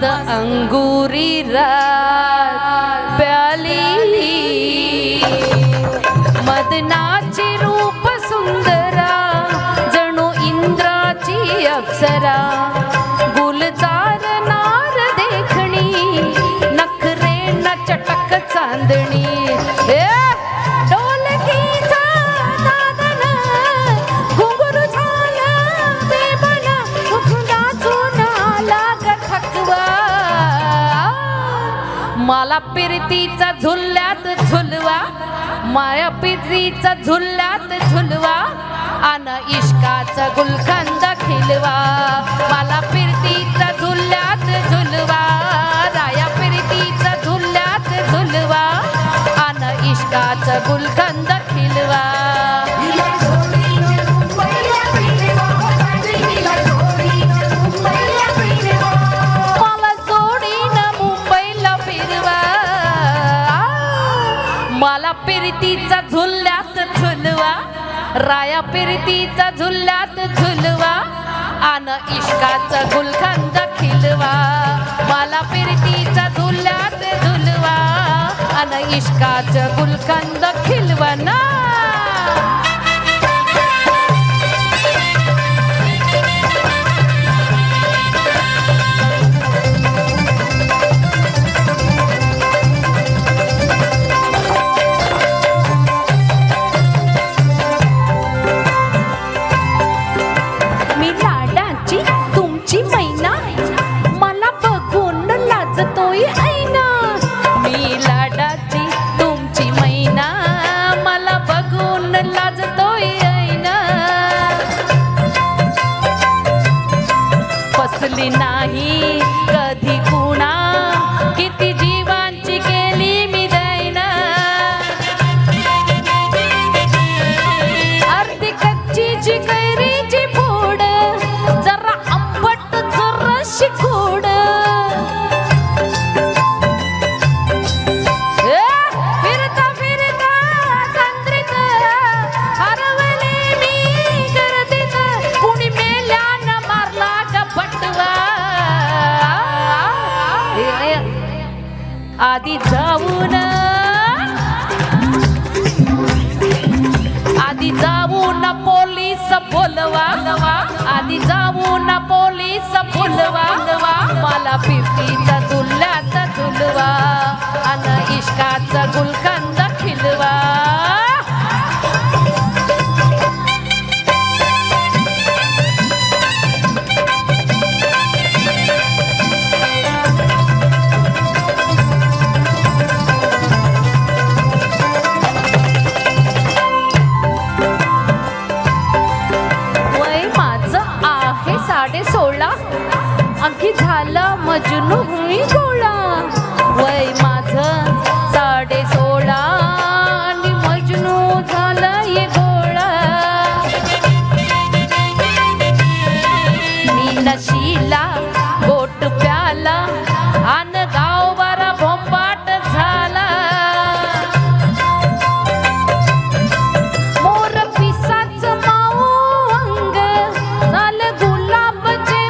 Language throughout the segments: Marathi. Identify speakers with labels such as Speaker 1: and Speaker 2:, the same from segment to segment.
Speaker 1: मस्त अंगुरी रात प्याली मदनाची रूप सुंदरा जणू इंद्राची अप्सरा गुलजार नार देखणी नखरे न चटक चांदणी ढोलकीचा नादन घुंगरू झाला बेबन नाचून आला ग थकवा मला पिरतीचा झुल्यात झुलवा माया पिरतीचा झुल्यात झुलवा अन इश्काचा गुलकंद खिलवा मला पिरतीचा झुल्यात झुलवा राया पिरतीचा झुल्यात झुलवा अन इश्काचा गुलकंद खिलवा मला जोडीनं मुंबईला फिरवा मला पिरतीचा झुल्यात झुलवा राया पिरतीचा झुल्यात झुलवा आन इश्काचा गुलकंद खिलवा मला पिरतीचा झुल्यात झुलवा आन इश्काचा गुलकंद खिलवा ना नाही कधी कुणा किती जीवांची केली मी दैना अर्धी कच्चीची कैरीची फोड जरा आंबट जरा शिकोड फिरता फिरता तंत्रित हरवले मी गर्दीत कुणी मेल्यानं मारला ग बटवा आधी जाऊन पोलीस बोलवा आधी जाऊन पोलीस बोलवा मला पिरतीचा झुल्यात झुलवा अन इश्काचा गुलकंद खिलवा आणखी झाला मजनू हुई गोळा वय माझं 16.5 आणि मजनू झाला ये गोळा मी नशीला गोट प्याला आन गाव बरा भोंबाट झाला मोर पिसाचं माऊ अंग झालं गुलाबचे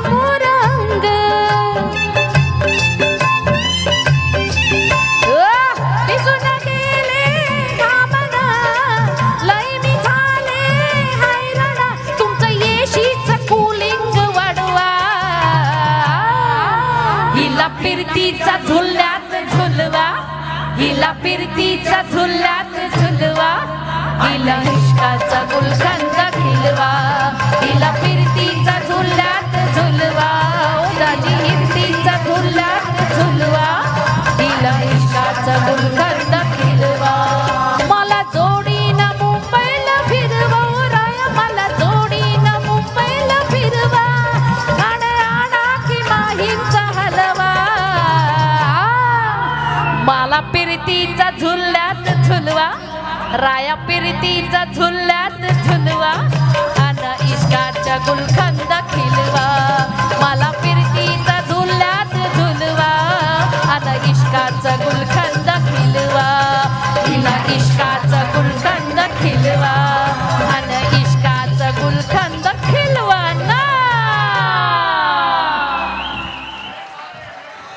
Speaker 1: पिरतीचा झुल्यात झुलवा हिला पिरतीचा झुल्यात झुलवा हिला इश्काचा गुलकंद खिलवा हिला पिरतीचा झुल्यात झुलवा दाजी हिरतीचा झुल्यात झुलवा हिला इश्काचा गुलकंद खिलवा मला जोडीनं मुंबईला फिरवा राया मला जोडीनं मुंबईला फिरवा आणा की माहींचा हलवा मला पिरतीचा झुल्यात झुलवा राया पिरतीचा झुल्यात झुलवा अन इश्काचा गुलकंद खिलवा मला पिरतीचा झुल्यात झुलवा अन इश्काचा